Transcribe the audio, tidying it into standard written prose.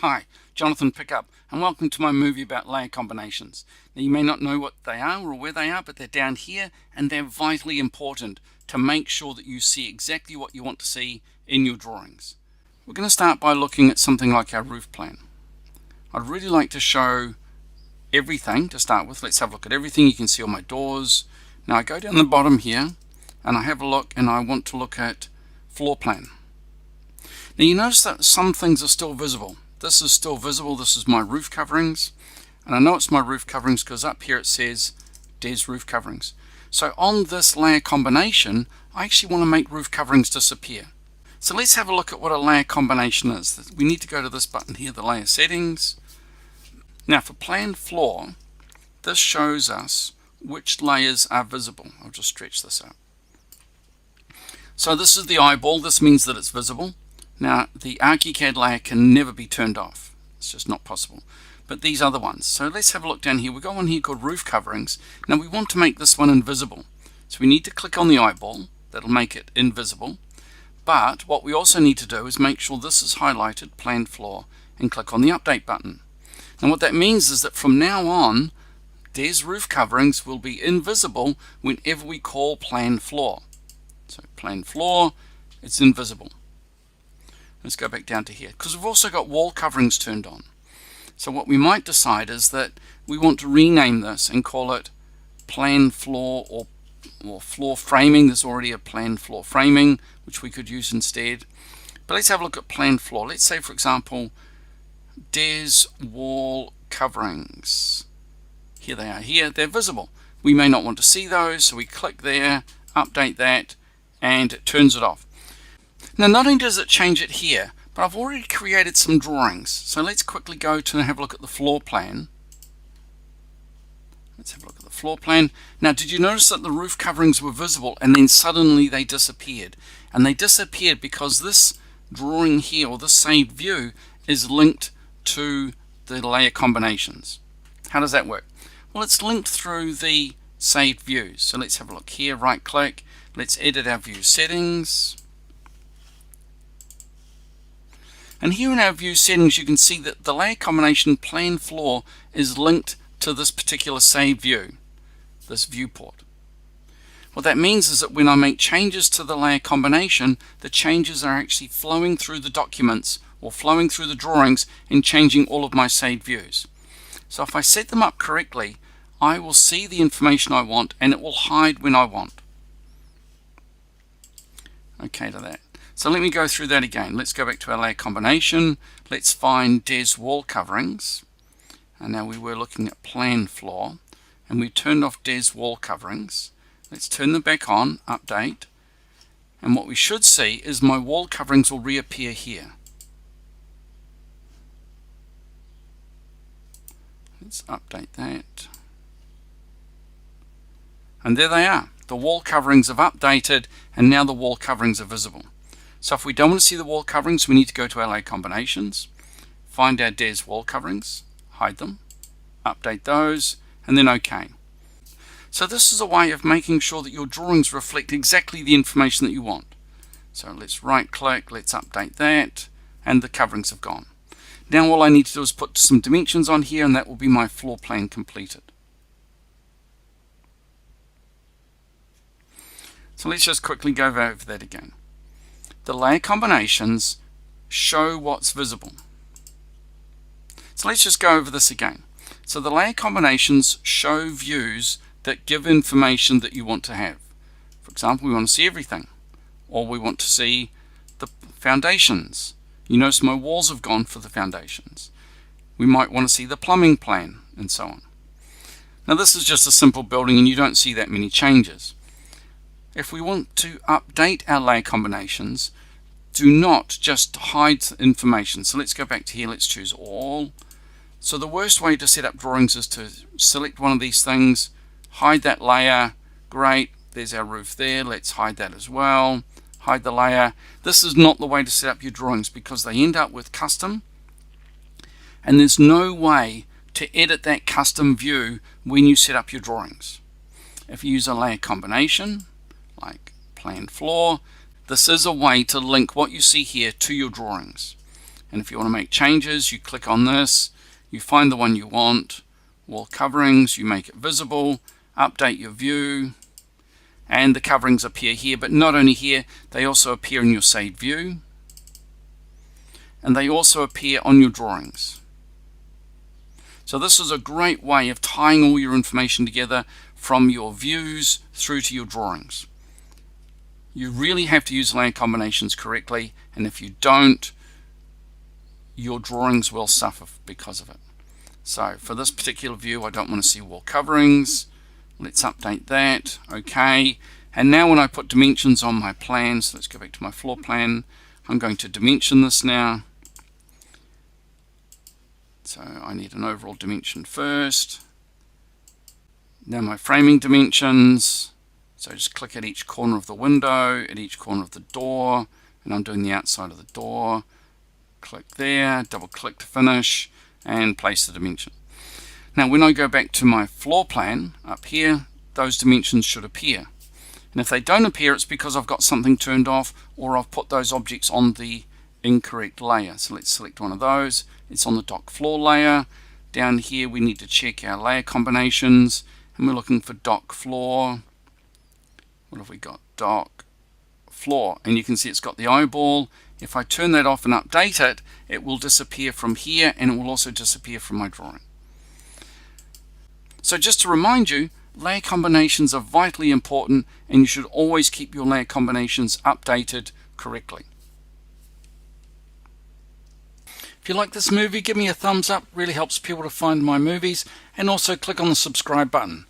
Hi, Jonathan Pickup, and welcome to my movie about layer combinations. Now, you may not know what they are or where they are, but they're down here, and they're vitally important to make sure that you see exactly what you want to see in your drawings. We're going to start by looking at something like our roof plan. I'd really like to show everything to start with. Let's have a look at everything. You can see all my doors. Now I go down the bottom here, and I have a look, and I want to look at floor plan. Now you notice that some things are still visible. This is still visible. This is my roof coverings, and I know it's my roof coverings because up here it says Des roof coverings. So on this layer combination, I actually want to make roof coverings disappear. So let's have a look at what a layer combination is. We need to go to this button here, the layer settings. Now for plan floor, this shows us which layers are visible. I'll just stretch this out. So this is the eyeball. This means that it's visible. Now the ArchiCAD layer can never be turned off. It's just not possible. But these other ones. So let's have a look down here. We've got one here called roof coverings. Now we want to make this one invisible. So we need to click on the eyeball. That'll make it invisible. But what we also need to do is make sure this is highlighted, plan floor, and click on the update button. And what that means is that from now on, Des roof coverings will be invisible whenever we call plan floor. So plan floor, it's invisible. Let's go back down to here, because we've also got wall coverings turned on. So what we might decide is that we want to rename this and call it plan floor or floor framing. There's already a plan floor framing, which we could use instead. But let's have a look at plan floor. Let's say, for example, Des wall coverings. Here they are here. They're visible. We may not want to see those, so we click there, update that, and it turns it off. Now not only does it change it here, but I've already created some drawings. So let's quickly go to have a look at the floor plan. Let's have a look at the floor plan. Now did you notice that the roof coverings were visible and then suddenly they disappeared? And they disappeared because this drawing here, or this saved view, is linked to the layer combinations. How does that work? Well, it's linked through the saved views. So let's have a look here, right click, let's edit our view settings. And here in our view settings, you can see that the layer combination plan floor is linked to this particular saved view, this viewport. What that means is that when I make changes to the layer combination, the changes are actually flowing through the documents or flowing through the drawings and changing all of my saved views. So if I set them up correctly, I will see the information I want and it will hide when I want. Okay to that. So let me go through that again. Let's go back to our layer combination. Let's find Des wall coverings. And now we were looking at plan floor. And we turned off Des wall coverings. Let's turn them back on, update. And what we should see is my wall coverings will reappear here. Let's update that. And there they are. The wall coverings have updated and now the wall coverings are visible. So if we don't want to see the wall coverings, we need to go to our layer combinations, find our Des wall coverings, hide them, update those, and then OK. So this is a way of making sure that your drawings reflect exactly the information that you want. So let's right click, let's update that, and the coverings have gone. Now all I need to do is put some dimensions on here, and that will be my floor plan completed. So let's just quickly go over that again. The layer combinations show what's visible. So let's just go over this again. So the layer combinations show views that give information that you want to have. For example, we want to see everything, or we want to see the foundations. You notice my walls have gone for the foundations. We might want to see the plumbing plan, and so on. Now this is just a simple building and you don't see that many changes. If we want to update our layer combinations, do not just hide information. So let's go back to here, let's choose all. So the worst way to set up drawings is to select one of these things, hide that layer, great, there's our roof there, let's hide that as well, hide the layer. This is not the way to set up your drawings because they end up with custom, and there's no way to edit that custom view when you set up your drawings. If you use a layer combination, like plan floor, this is a way to link what you see here to your drawings. And if you want to make changes, you click on this, you find the one you want, wall coverings, you make it visible, update your view, and the coverings appear here, but not only here, they also appear in your saved view, and they also appear on your drawings. So this is a great way of tying all your information together from your views through to your drawings. You really have to use layer combinations correctly, and if you don't, your drawings will suffer because of it. So for this particular view, I don't want to see wall coverings. Let's update that. Okay. And now when I put dimensions on my plan, so let's go back to my floor plan. I'm going to dimension this now. So I need an overall dimension first. Now my framing dimensions. So just click at each corner of the window, at each corner of the door, and I'm doing the outside of the door. Click there, double click to finish, and place the dimension. Now when I go back to my floor plan up here, those dimensions should appear. And if they don't appear, it's because I've got something turned off, or I've put those objects on the incorrect layer. So let's select one of those. It's on the dock floor layer. Down here we need to check our layer combinations, and we're looking for dock floor. What have we got? Dock floor, and you can see it's got the eyeball. If I turn that off and update it, it will disappear from here, and it will also disappear from my drawing. So just to remind you, layer combinations are vitally important, and you should always keep your layer combinations updated correctly. If you like this movie, give me a thumbs up. It really helps people to find my movies, and also click on the subscribe button.